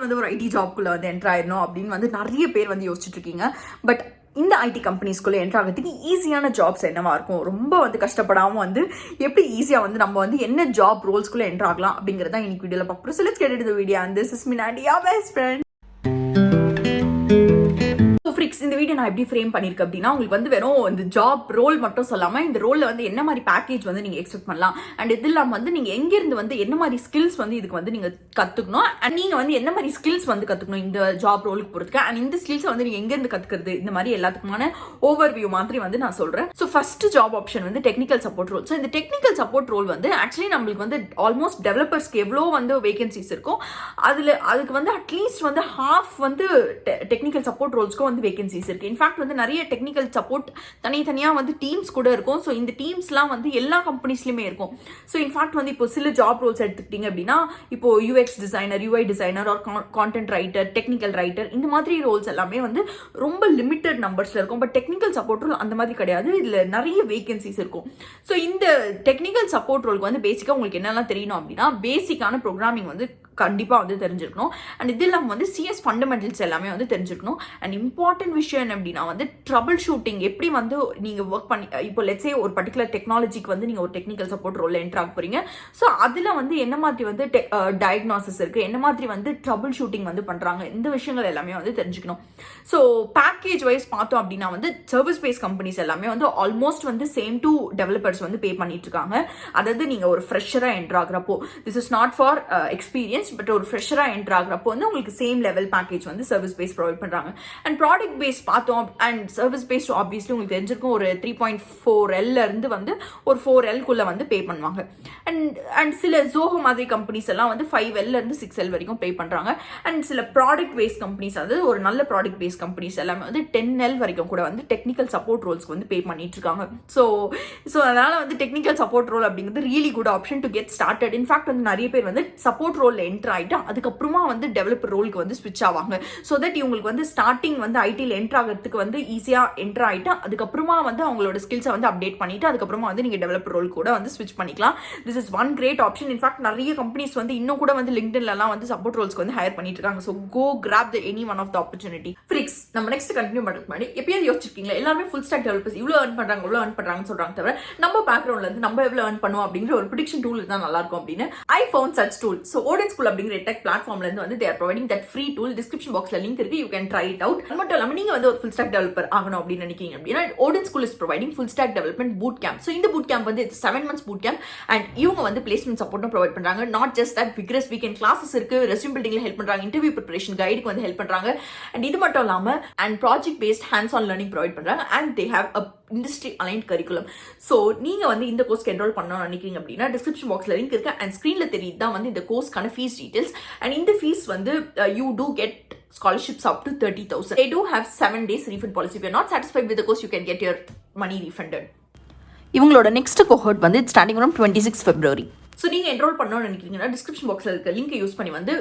வந்து ஒரு ஐடி ஜாப்குள்ளே வந்து என்டர் ஆயிடணும் அப்படின்னு வந்து நிறைய பேர் வந்து யோசிச்சுட்டு இருக்கீங்க. பட் இந்த ஐடி கம்பெனிஸ்குள்ளே என்டர் ஆகிறதுக்கு ஈஸியான ஜாப்ஸ் என்னவா இருக்கும், ரொம்ப வந்து கஷ்டப்படாமல் வந்து எப்படி ஈஸியாக வந்து நம்ம வந்து என்ன ஜாப் ரோல்ஸ்குள்ளே என்டர் ஆகலாம் அப்படிங்கிறத இன்னைக்கு வீடியோவில் பார்க்க போகிறோம். So let's get into the video and this is Minadi, your best friend. இந்த வீடியோ நான் எப்படி ஃப்ரேம் பண்ணிருக்கேன் அப்படின்னா, உங்களுக்கு வந்து வெறும் இந்த ஜாப் ரோல் மட்டும் சொல்லாம இந்த ரோல்ல வந்து என்ன மாதிரி பேக்கேஜ் வந்து நீங்க எக்ஸ்பெக்ட் பண்ணலாம், அண்ட் இது இல்லாம வந்து நீங்க எங்க இருந்து வந்து என்ன மாதிரி ஸ்கில்ஸ் வந்து இதுக்கு வந்து நீங்க கத்துக்கணும், அண்ட் நீங்க வந்து என்ன மாதிரி ஸ்கில்ஸ் வந்து கத்துக்கணும் இந்த ஜாப் ரோலுக்கு போறதுக்கு, அண்ட் இந்த ஸ்கில்ஸ் வந்து நீங்க எங்க இருந்து கத்துக்கிறது, இந்த மாதிரி எல்லாத்துக்குமான ஓவர்வியூ மாதிரி வந்து நான் சொல்றேன். ஸோ ஃபர்ஸ்ட் ஜாப் ஆப்ஷன் வந்து டெக்னிக்கல் சப்போர்ட் ரோல். ஸோ இந்த டெக்னிக்கல் சப்போர்ட் ரோல் வந்து ஆக்சுவலி நம்மளுக்கு வந்து ஆல்மோஸ்ட் டெவலப்பர்ஸ்க்கு எவ்வளோ வந்து வேகன்சிஸ் இருக்கும் அதுக்கு வந்து அட்லீஸ்ட் வந்து ஹாஃப் வந்து டெக்னிக்கல் சப்போர்ட் ரோல்ஸ்க்கும் வந்து வேகன்சிஸ் இருக்கு. இன்ஃபேக்ட் வந்து நிறைய டெக்னிக்கல் சப்போர்ட் தனித்தனியாக வந்து டீம்ஸ் கூட இருக்கும். ஸோ இந்த டீம்ஸ்லாம் வந்து எல்லா கம்பெனிஸ்லையுமே இருக்கும். ஸோ இன்ஃபேக்ட் வந்து இப்போ சில ஜாப் ரோல்ஸ் எடுத்துக்கிட்டீங்க அப்படின்னா, இப்போ UX designer, UI designer, or content writer, technical writer, இந்த மாதிரி ரோல்ஸ் எல்லாமே வந்து ரொம்ப லிமிட்டட் நம்பர்ஸ்ல இருக்கும். பட் டெக்னிக்கல் சப்போர்ட் ரோல் அந்த மாதிரி கிடையாது, இதில் நிறைய வேகன்சிஸ் இருக்கும். ஸோ இந்த டெக்னிக்கல் சப்போர்ட் ரோலுக்கு வந்து பேசிக்காக உங்களுக்கு என்னெல்லாம் தெரியணும் அப்படின்னா, பேசிக்கான ப்ரோக்ராமிங் வந்து கண்டிப்பாக வந்து தெரிஞ்சிருக்கணும். அண்ட் இது இல்லாமல் வந்து சிஎஸ் ஃபண்டமெண்டல்ஸ் எல்லாமே வந்து தெரிஞ்சிருக்கணும். அண்ட் இம்பார்ட்டன்ட் விஷயம் என்ன அப்படின்னா வந்து ட்ரபிள் ஷூட்டிங் எப்படி வந்து நீங்கள் ஒர்க் பண்ணி, இப்போ லெட்ஸே ஒரு பர்டிகுலர் டெக்னாலஜிக்கு வந்து நீங்கள் ஒரு டெக்னிக்கல் சப்போர்ட் ரோலில் என்டர் ஆக போகிறீங்க. ஸோ அதில் வந்து என்ன மாதிரி வந்து டயக்னாசிஸ் இருக்குது, என்ன மாதிரி வந்து ட்ரபிள் ஷூட்டிங் வந்து பண்ணுறாங்க, இந்த விஷயங்கள் எல்லாமே வந்து தெரிஞ்சுக்கணும். ஸோ பேக்கேஜ் வைஸ் பார்த்தோம் அப்படின்னா வந்து சர்வீஸ் பேஸ் கம்பெனிஸ் எல்லாமே வந்து ஆல்மோஸ்ட் வந்து சேம் டு டெவலப்பர்ஸ் வந்து பே பண்ணிட்டு இருக்காங்க. அதாவது நீங்கள் ஒரு ஃப்ரெஷராக என்டர் ஆகிறப்போ, this is not for experience, but ஒரு ஃப்ரெஷராக என்டர் ஆகிறப்போ வந்து உங்களுக்கு சேம் லெவல் பேக்கேஜ் வந்து சர்வீஸ் பேஸ் ப்ரொவைட் பண்ணுறாங்க. அண்ட் ப்ராடக்ட் பேஸ் பார்த்தோம், அண்ட் சர்வீஸ் பேஸ் ஆப்வியஸ்லி உங்களுக்கு தெரிஞ்சிருக்கும், ஒரு 3.4L இருந்து வந்து ஒரு 4L வந்து பே பண்ணுவாங்க. அண்ட் சில ஜோஹோ மாதிரி கம்பெனிஸ் எல்லாம் வந்து 5L இருந்து 6L வரைக்கும் பே பண்ணுறாங்க. அண்ட் சில ப்ராடக்ட் பேஸ் கம்பெனிஸ், அதாவது ஒரு நல்ல ப்ராடக்ட் பேஸ் கம்பெனிஸ் எல்லாமே வந்து 10L வரைக்கும் கூட வந்து டெக்னிக்கல் சப்போர்ட் ரோல்ஸ்க்கு வந்து பே பண்ணிட்டு இருக்காங்க. ஸோ அதனால வந்து டெக்னிக்கல் சப்போர்ட் ரோல் அப்படிங்கிறது really good option to get started. In fact வந்து நிறைய பேர் வந்து சப்போர்ட் ரோலில் என்டர் ஆகிட்டு அதுக்கப்புறமா வந்து டெவலப்பர் ரோலுக்கு வந்து ஸ்விட்ச் ஆவாங்க. ஸோ தட் இவங்களுக்கு வந்து ஸ்டார்டிங் வந்து ஐடியில் என்டர் ஆகிறதுக்கு வந்து ஈஸியாக என்டர் ஆகிட்டு அதுக்கப்புறமா வந்து அவங்களோட ஸ்கில்ஸை வந்து அப்டேட் பண்ணிட்டு அதுக்கப்புறமா வந்து நீங்கள் டெவலப்பர் ரோல் கூட வந்து ஸ்விட்ச் பண்ணிக்கலாம். This is one great option. In fact நிறைய கம்பெனிஸ் வந்து இன்னும் கூட வந்து லிங்க்டின்லாம் வந்து சப்போர்ட் ரோல்ஸ்க்கு வந்து ஹையர் பண்ணிட்டு இருக்காங்க. So go grab the any one of the opportunity. ஃப்ரிக்ஸ் நம்ம நெக்ஸ்ட் கண்டினியூ பண்ணுறதுக்கு முன்னாடி எப்பயாவது யோசிச்சிருக்கீங்களா, எல்லாமே ஃபுல் ஸ்டாக் டெவலப்பர்ஸ் இவ்வளோ ஏர்ன் பண்ணுறாங்க இவ்வளோ ஏர்ன் பண்ணுறாங்கன்னு சொல்கிறாங்க, தவிர நம்ம பேக்ரவுண்ட்ல இருந்து நம்ம எவ்வளோ ஏர்ன் பண்ணுவோம் அப்படிங்கிற ஒரு ப்ரிடிக்ஷன் டூல் தான் நல்லா இருக்கும் அப்படின்னு I found such tool. So Odin school அப்படிங்கிற டெக் பிளாட்ஃபார்ம்ல இருந்து வந்து they are providing that free tool. Description பாக்ஸ்ல லிங்க் இருக்கு, you can try it out. அது மட்டும் இல்லாம நீங்க வந்து ஒரு full stack developer ஆகணும் அப்படின்னு நினைக்கிறீங்க அப்படின்னா Odin school is providing full stack development boot camp. So இந்த boot camp வந்து 7 months boot camp and இவங்க வந்து placement support ப்ரொவைட் பண்றாங்க. not just that, vigorous weekend classes இருக்கு, resume buildingல ஹெல்ப் பண்றாங்க, interview preparation guide வந்து ஹெல்ப் பண்றாங்க, and இது மட்டும் இல்லாம and project based hands on learning provide பண்றாங்க, and they have a industry aligned curriculum. So நீங்க வந்து இந்த கோர்ஸ்க்கு என்ரோல் பண்ணணும்னு நினைக்கிறீங்க அப்படின்னா டிஸ்கிரிப்ஷன் பாக்ஸ்ல லிங்க் இருக்கு, அண்ட் ஸ்கிரீன்ல தெரியுது தான் வந்து இந்த கோர்ஸ்க்கான ஃபீஸ் டீடைல்ஸ். அண்ட் இந்த ஃபீஸ் வந்து you do get scholarships up to 30,000. They do have 7 days refund policy. If you're not satisfied with the course, you can get your money refunded. இவங்களோட next கோஹோர்ட் வந்து starting from 26 February. So நீங்கள் enrol பண்ணணும்னு நினைக்கிறீங்கன்னா description பாக்ஸில் இருக்க link use பண்ணி வந்து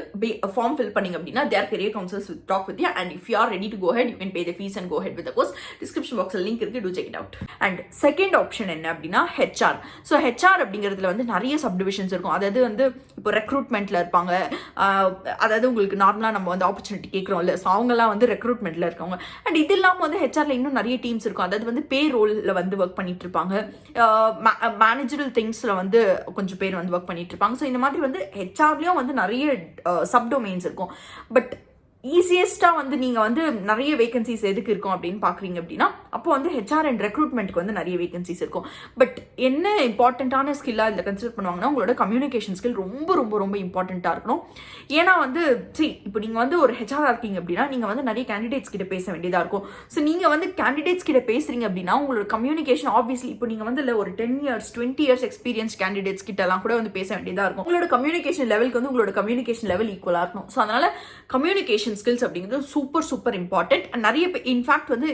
form fill பண்ணிங்க அப்படின்னா their career counsellors will talk with you, and if you are ready to go ahead you can pay the fees and go ahead with the course. Description பாக்ஸில் link இருக்குது, do check it out. And second option என்ன அப்படின்னா HR. So HR அப்படிங்கிறதுல வந்து நிறைய subdivisions இருக்கும். அதாவது வந்து இப்போ ரெக்ரூட்மெண்ட்டில் இருப்பாங்க, அதாவது உங்களுக்கு நார்மலாக நம்ம வந்து ஆப்பர்ச்சுனிட்டி கேட்குறோம்ல, ஸோ அவங்கலாம் வந்து ரெக்ரூட்மெண்ட்டில் இருக்கவங்க. அண்ட் இது இல்லாமல் வந்து ஹெச்ஆரில் இன்னும் நிறைய டீம்ஸ் இருக்கும், அதாவது வந்து பே ரோலில் வந்து ஒர்க் பண்ணிட்டு இருப்பாங்க, மேனேஜரல் திங்ஸில் வந்து கொஞ்சம் பேர் வந்து ஒர்க் பண்ணிட்டு இருப்பாங்க. ஸோ இந்த மாதிரி வந்து ஹெச்ஆர்லேயும் வந்து நிறைய சப்டொமைன்ஸ் இருக்கும். பட் ஈஸியஸ்ட்டாக வந்து நீங்கள் வந்து நிறைய வேகன்சிஸ் எதுக்கு இருக்கும் அப்படின்னு பார்க்குறீங்க அப்படின்னா அப்போ வந்து ஹெச்ஆர் அண்ட் ரெக்ரூட்மெண்ட்க்கு வந்து நிறைய வேகன்சிஸ் இருக்கும். பட் என்ன இம்பார்ட்டண்ட்டான ஸ்கில்லாக இதில் கன்சிடர் பண்ணுவாங்கன்னா உங்களோட கம்யூனிகேஷன் ஸ்கில் ரொம்ப ரொம்ப ரொம்ப இம்பார்ட்டண்ட்டாக இருக்கணும். ஏன்னா வந்து இப்போ நீங்கள் வந்து ஒரு ஹெச்ஆராக இருக்கீங்க அப்படின்னா நீங்கள் வந்து நிறைய கேண்டிடேட்ஸ் கிட்ட பேச வேண்டியதாக இருக்கும். ஸோ நீங்கள் வந்து கேண்டிடேட்ஸ் கிட்ட பேசுறீங்க அப்படின்னா உங்களோட கம்யூனிகேஷன் ஆப்வியஸ்லி இப்போ நீங்கள் வந்து இல்லை ஒரு 10 years 20 years எக்ஸ்பீரியன்ஸ் கேண்டிடேட்ஸ் கிட்டலாம் கூட வந்து பேச வேண்டியதாக இருக்கும். உங்களோட கம்யூனிகேஷன் லெவலுக்கு வந்து உங்களோட கம்யூனிகேஷன் லெவல் ஈக்குவலாக இருக்கணும். ஸோ அதனால் கம்யூனிகேஷன் கம்யூனிகேஷன் ஸ்கில்ஸ் அப்படிங்கிறது சூப்பர் இம்பார்ட்டன்ட். நிறைய பேர் இன்ஃபேக்ட் வந்து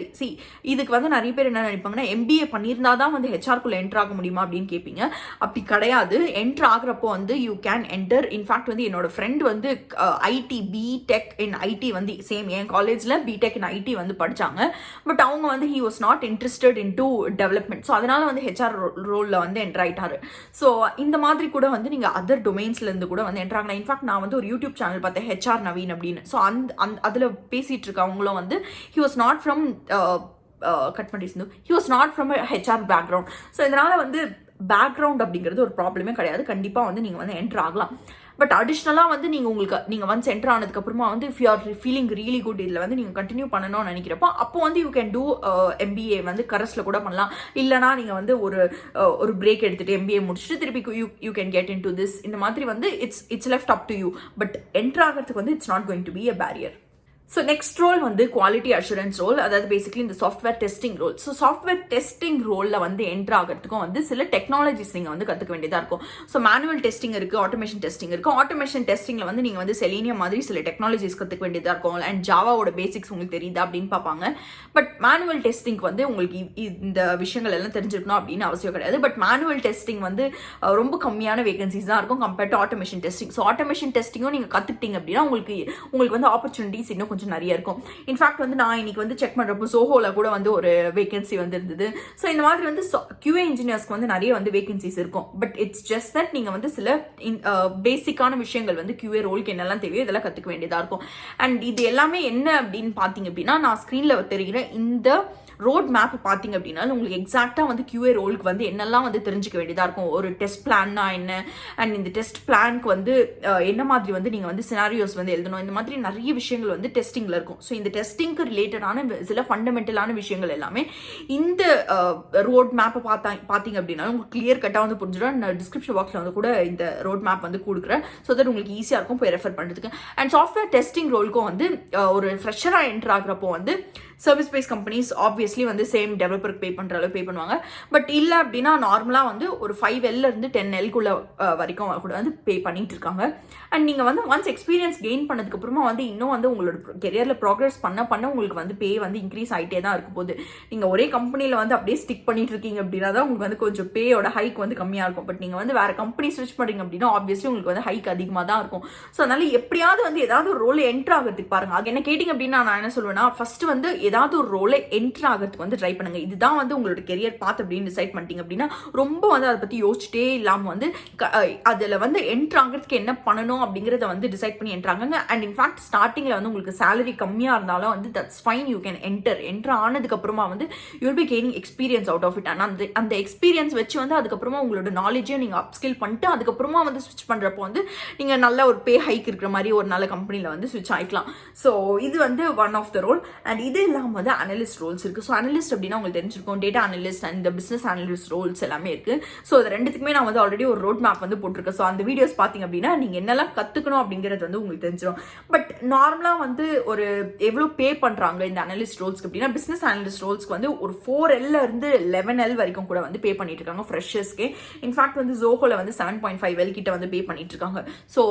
இதுக்கு வந்து நிறைய பேர் என்ன நினைப்பாங்கன்னா எம்பிஏ பண்ணியிருந்தா தான் வந்து ஹெச்ஆர்க்குள்ள என்டர் ஆக முடியுமா அப்படின்னு கேட்பீங்க. அப்படி கிடையாது. என்டர் ஆகுறப்போ வந்து யூ கேன் என்டர். இன்ஃபேக்ட் வந்து என்னோட ஃப்ரெண்ட் வந்து ஐடி பிடெக் இன் ஐடி வந்து சேம் என் காலேஜில் பிடெக் இன் ஐடி வந்து படித்தாங்க. பட் அவங்க வந்து he was not interested in to development. So அதனால வந்து ஹெச்ஆர் ரோலில் வந்து என்டர் ஆயிட்டாரு. ஸோ இந்த மாதிரி கூட வந்து நீங்கள் அதர் டொமைன்ஸ்லேருந்து கூட வந்து என்ட்ராங்க. இன்ஃபேக்ட் நான் வந்து ஒரு யூடியூப் சேனல் பார்த்தேன் ஹெச்ஆர் நவீன் அப்படின்னு. ஸோ அதில் பேசிகிட்டு இருக்கவங்களும் வந்து he was not from cut பண்ணிட்டு he was not from HR background. So இதனால் வந்து பேக்ரவுண்ட் அப்படிங்கிறது ஒரு ப்ராப்ளமே கிடையாது. கண்டிப்பாக வந்து நீங்கள் வந்து என்ட்ரு ஆகலாம். பட் அடிஷ்னலாக வந்து நீங்கள் வந்து என்ட்ரு ஆனதுக்கப்புறமா வந்து if you are feeling really good இதில் வந்து நீங்கள் கண்டினியூ பண்ணணும்னு நினைக்கிறப்போ அப்போ வந்து யூ கேன் டூ எம்பிஏ வந்து கரஸில் கூட பண்ணலாம். இல்லைனா நீங்கள் வந்து ஒரு பிரேக் எடுத்துகிட்டு எம்பிஏ முடிச்சுட்டு திருப்பி you can get in to this. இந்த மாதிரி வந்து it's left up to you. But entry ஆகிறதுக்கு வந்து it's not going to be a barrier. So next role வந்து குவாலிட்டி அஷூரன்ஸ் ரோல், அதாவது பேசிக்கலி இந்த software testing role. So software testing ரோலில் வந்து என்ட்ரு ஆகிறதுக்கும் வந்து சில டெக்னாலஜிஸ் நீங்கள் வந்து கற்றுக்க வேண்டியதாக இருக்கும். ஸோ மேனுவல் டெஸ்டிங் இருக்குது, ஆட்டோமேஷன் டெஸ்டிங் இருக்குது. ஆட்டோமேஷன் டெஸ்டிங்கில் வந்து நீங்கள் வந்து செலீனியம் மாதிரி சில டெக்னாலஜிஸ் கற்றுக்க வேண்டியதாக இருக்கும். அண்ட் ஜாவாவோட பேசிக்ஸ் உங்களுக்கு தெரியுதா அப்படின்னு பார்ப்பாங்க. பட் மேனுவல் டெஸ்டிங்க்கு வந்து உங்களுக்கு இந்த விஷயங்கள் எல்லாம் தெரிஞ்சிருக்கணும் அப்படின்னு அவசியம் கிடையாது. பட் மேனுவல் டெஸ்டிங் வந்து ரொம்ப கம்மியான வேகன்சிஸ் தான் இருக்கும் compared to automation testing. So automation டெஸ்டிங்கும் நீங்கள் கற்றுக்கிட்டீங்க அப்படின்னா உங்களுக்கு வந்து ஆப்பர்ச்சுனிட்டிஸ் இன்னும் கொஞ்சம் நிறைய இருக்கும். இன்ஃபேக்ட் வந்து நான் இன்னைக்கு வந்து செக் பண்றப்போ சோஹோல கூட வந்து ஒரு வேகன்சி வந்து இருந்தது. ஸோ இந்த மாதிரி வந்து QA இன்ஜினியர்ஸ்க்கு வந்து நிறைய வந்து வேகன்சிஸ் இருக்கும். பட் இட்ஸ் ஜஸ்ட் தட் நீங்க வந்து சில பேசிக்கான விஷயங்கள் வந்து QA ரோலுக்கு என்னெல்லாம் தேவையோ இதெல்லாம் கத்துக்க வேண்டியதா இருக்கும். அண்ட் இது எல்லாமே என்ன அப்படின்னு பாத்தீங்க அப்படின்னா நான் ஸ்கிரீன்ல தெரிகிற இந்த ரோட் மேப் பார்த்தீங்க அப்படின்னா உங்களுக்கு எக்ஸாக்டாக வந்து QA ரோலுக்கு வந்து என்னெல்லாம் வந்து தெரிஞ்சுக்க வேண்டியதாக இருக்கும். ஒரு டெஸ்ட் பிளான்னா என்ன, அண்ட் இந்த டெஸ்ட் பிளானுக்கு வந்து என்ன மாதிரி வந்து நீங்கள் வந்து சினாரியோஸ் வந்து எழுதணும். இந்த மாதிரி நிறைய விஷயங்கள் வந்து டெஸ்டிங்கில் இருக்கும். ஸோ இந்த டெஸ்டிங்க்கு ரிலேட்டடான சில ஃபண்டமெண்டலான விஷயங்கள் எல்லாமே இந்த ரோட் மேப்பை பார்த்தீங்க அப்படின்னா உங்களுக்கு கிளியர் கட்டாக வந்து புரிஞ்சிடும். நான் டிஸ்கிரிப்ஷன் பாக்ஸில் வந்து கூட இந்த ரோட் மேப் வந்து கொடுக்குறேன். ஸோ தட் உங்களுக்கு ஈஸியாக இருக்கும் போய் ரெஃபர் பண்ணுறதுக்கு. அண்ட் சாஃப்ட்வேர் டெஸ்டிங் ரோலுக்கும் வந்து ஒரு ஃப்ரெஷராக என்ட்ரு ஆகிறப்போ வந்து சர்வீஸ் பேஸ் கம்பெனிஸ் ஆப்வியஸ்லி வந்து சேம் டெவலப்பருக்கு பே பண்ணுற அளவு பே பண்ணுவாங்க. பட் இல்லை அப்படின்னா நார்மலாக வந்து ஒரு 5L இருந்து 10L வரைக்கும் கூட வந்து பே பண்ணிட்டு இருக்காங்க. அண்ட் நீங்கள் வந்து ஒன்ஸ் எக்ஸ்பீரியன்ஸ் கெயின் பண்ணதுக்கப்புறமா வந்து இன்னும் வந்து உங்களோட கெரியரில் ப்ராக்ரஸ் பண்ண உங்களுக்கு வந்து பே வந்து இன்க்ரீஸ் ஆகிட்டே தான் இருக்கும் போது. நீங்கள் ஒரே கம்பெனியில் வந்து அப்படியே ஸ்டிக் பண்ணிட்டு இருக்கீங்க அப்படின்னா தான் உங்களுக்கு வந்து கொஞ்சம் பேயோட ஹைக் வந்து கம்மியாக இருக்கும். பட் நீங்கள் வந்து வேறு கம்பெனி ஸ்விட்ச் பண்ணுறீங்க அப்படின்னா ஆப்வியஸ்லி உங்களுக்கு வந்து ஹைக் அதிகமாக தான் இருக்கும். ஸோ அதனால எப்படியாவது வந்து ஏதாவது ஒரு ரோல் என்ட்ரு ஆகிறதுக்கு பாருங்க. அது என்ன கேட்டிங்க அப்படின்னா நான் என்ன சொல்லுவேன்னா ஃபர்ஸ்ட் வந்து ஏதாவது ஒரு ரோலை என்ட்ரு ஆகிறதுக்கு வந்து ட்ரை பண்ணுங்க. இதுதான் வந்து உங்களோட கெரியர் பாத் அப்படின்னு டிசைட் பண்ணிட்டீங்க அப்படின்னா ரொம்ப வந்து அதை பற்றி யோசிச்சுட்டே இல்லாமல் வந்து அதில் வந்து என்ட்ரு ஆகிறதுக்கு என்ன பண்ணணும் அப்படிங்கிறத வந்து டிசைட் பண்ணி என்ட்ராங்க. அண்ட் இன்ஃபேக்ட் ஸ்டார்டிங்கில் வந்து உங்களுக்கு சேலரி கம்மியாக இருந்தாலும் வந்து that's fine, you can entry ஆனதுக்கப்புறமா வந்து you will be gaining experience out of it. And அந்த எக்ஸ்பீரியன்ஸ் வச்சு வந்து அதுக்கப்புறமா உங்களோட நாலேஜையும் நீங்கள் அப்ஸ்கில் பண்ணிட்டு அதுக்கப்புறமா வந்து ஸ்விட்ச் பண்ணுறப்போ வந்து நீங்கள் நல்ல ஒரு பே ஹைக் இருக்கிற மாதிரி ஒரு நல்ல கம்பெனியில் வந்து ஸ்விட்ச் ஆகிக்கலாம். ஸோ இது வந்து one of the role. And இது இல்லாமல் வந்து அனலிஸ்ட் ரோல்ஸ் இருக்குது. ஸோ அனலிஸ்ட் அப்படின்னா உங்களுக்கு தெரிஞ்சிருக்கும் டேட்டா அனலிஸ்ட் அண்ட் இந்த பிஸ்னஸ் அனலிஸ்ட் ரோல்ஸ் எல்லாமே இருக்குது. ஸோ அது ரெண்டுத்துக்குமே நான் வந்து ஆல்ரெடி ஒரு ரோட் மேப் வந்து போட்டிருக்கேன். ஸோ அந்த வீடியோஸ் பார்த்தீங்க அப்படின்னா நீங்கள் என்னெல்லாம் கற்றுக்கணும் அப்படிங்கிறது வந்து உங்களுக்கு தெரிஞ்சிடும். பட் நார்மலாக வந்து ஒரு எவ்வளோ பே பண்ணுறாங்க இந்த அனலிஸ்ட் ரோல்ஸ்க்கு அப்படின்னா பிஸ்னஸ் அனலிஸ்ட் ரோல்ஸ்க்கு வந்து ஒரு 4L இருந்து 11L வரைக்கும் கூட வந்து பே பண்ணிட்டு இருக்காங்க ஃப்ரெஷர்ஸ்க்கு. இன்ஃபேக்ட் வந்து ஜோஹோல வந்து 7.5L கிட்ட வந்து பே பண்ணிட்டு இருக்காங்க. ஸோ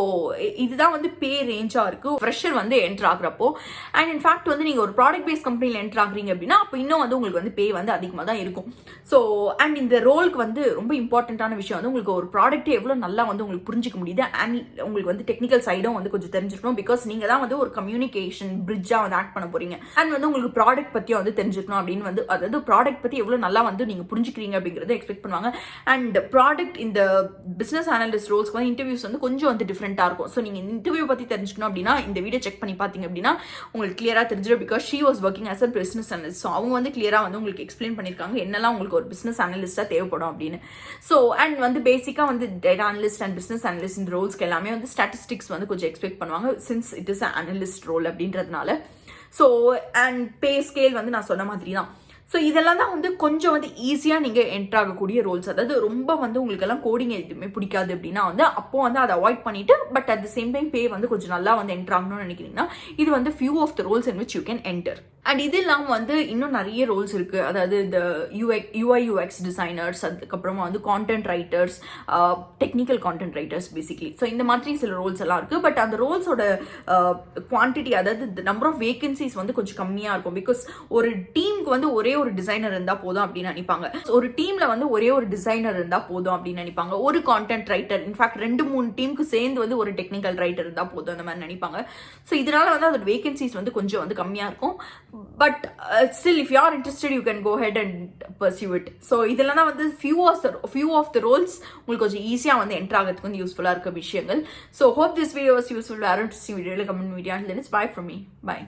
இதுதான் வந்து பே ரேஞ்சாக இருக்குது ஃப்ரெஷர் வந்து என்ட்ரு ஆகுறப்போ. அண்ட் இன்ஃபேக்ட் வந்து நீங்கள் ஒரு ப்ராடக்ட் பேஸ் கம்பெனியில் என்ட்ரு ஆகுறீங்க அப்படின்னா அப்போ இன்னும் வந்து உங்களுக்கு வந்து பே வந்து அதிகமாக தான் இருக்கும். ஸோ அண்ட் இந்த ரோலுக்கு வந்து ரொம்ப இம்பார்ட்டண்ட்டான விஷயம் வந்து உங்களுக்கு ஒரு ப்ராடக்ட்டை எவ்வளோ நல்லா வந்து உங்களுக்கு புரிஞ்சிக்க முடியுது. அண்ட் உங்களுக்கு வந்து டெக்னிக்கல் சைடும் வந்து கொஞ்சம் தெரிஞ்சிருக்கணும். பிகாஸ் நீங்கள் தான் வந்து ஒரு கம்யூனிகேஷன் பிரிட்ஜாக வந்து ஆக்ட் பண்ண போறீங்க. அண்ட் வந்து உங்களுக்கு ப்ராடக்ட் பற்றியும் வந்து தெரிஞ்சிருக்கணும் அப்படின்னு வந்து அதாவது ப்ராடக்ட் பற்றி எவ்வளோ நல்லா வந்து நீங்கள் புரிஞ்சுக்கிறீங்க அப்படிங்கிறத எக்ஸ்பெக்ட் பண்ணுவாங்க. அண்ட் ப்ராடக்ட் இந்த பிஸ்னஸ் அனலிஸ்ட் ரோல்ஸ்க்கு வந்து இன்டர்வியூஸ் வந்து கொஞ்சம் வந்து டிஃப்ரெண்ட்டாக இருக்கும். ஸோ நீங்கள் இன்டர்வியூ பற்றி தெரிஞ்சுக்கணும் அப்படின்னா இந்த வீடியோ செக் பண்ணி பார்த்தீங்க அப்படின்னா உங்களுக்கு கிளியராக தெரிஞ்சிடும். Because she was working as a business analyst. So அவங்க வந்து கிளியராக வந்து உங்களுக்கு எக்ஸ்பிளைன் பண்ணியிருக்காங்க என்னெல்லாம் உங்களுக்கு ஒரு பிஸ்னஸ் அனலிஸ்ட்டாக தேவைப்படும் அப்படின்னு. ஸோ அண்ட் வந்து பேசிக்காக வந்து data analyst and business analyst இந்த ரோல்ஸ்க்கு எல்லாமே வந்து ஸ்டாட்டிஸ்டிக்ஸ் வந்து கொஞ்சம் எக்ஸ்பெக்ட் பண்ணுவாங்க since it is analyst role அப்படின்றதுனால. ஸோ அண்ட் பே ஸ்கேல் வந்து நான் சொன்ன மாதிரி தான். ஸோ இதெல்லாம் தான் வந்து கொஞ்சம் வந்து ஈஸியாக நீங்கள் என்ட்ரு ஆகக்கூடிய ரோல்ஸ். அதாவது ரொம்ப வந்து உங்களுக்கெல்லாம் கோடிங் எதுவுமே பிடிக்காது அப்படின்னா வந்து அப்போ வந்து அதை அவாய்ட் பண்ணிட்டு but at the same time pay வந்து கொஞ்சம் நல்லா வந்து என்ட்ரு ஆகணும்னு நினைக்கிறீங்கன்னா இது வந்து few of the roles in which you can enter. And இது இல்லாமல் வந்து இன்னும் நிறைய ரோல்ஸ் இருக்குது. அதாவது இந்த யூஐ/யூஎக்ஸ் டிசைனர்ஸ், அதுக்கப்புறமா வந்து content writers, technical content writers basically. So இந்த மாதிரி சில ரோல்ஸ் எல்லாம் இருக்குது. பட் அந்த ரோல்ஸோட குவான்டிட்டி, அதாவது நம்பர் ஆஃப் வேகன்சிஸ் வந்து கொஞ்சம் கம்மியாக இருக்கும். பிகாஸ் ஒரு டீமுக்கு வந்து ஒரே ஒரு டிசைனர் இருந்தால் போதும் அப்படின்னு நினைப்பாங்க. ஒரு டீமில் வந்து ஒரே ஒரு டிசைனர் இருந்தால் போதும் அப்படின்னு நினைப்பாங்க. ஒரு கான்டென்ட் ரைட்டர், இன்ஃபேக்ட் 2-3 டீமுக்கு சேர்ந்து வந்து ஒரு டெக்னிக்கல் ரைட்டர் இருந்தால் போதும் அந்த மாதிரி நினைப்பாங்க. ஸோ இதனால வந்து அதோட வேகன்சிஸ் வந்து கொஞ்சம் வந்து கம்மியாக இருக்கும். But still, if you are interested, you can go ahead and pursue it. So இதெல்லாம் தான் வந்து few of the roles உங்களுக்கு கொஞ்சம் ஈஸியாக வந்து என்ட்ரு ஆகிறதுக்கு வந்து யூஸ்ஃபுல்லாக இருக்க விஷயங்கள். So hope this video was useful. I don't see video, comment video, and then it's bye from me. Bye.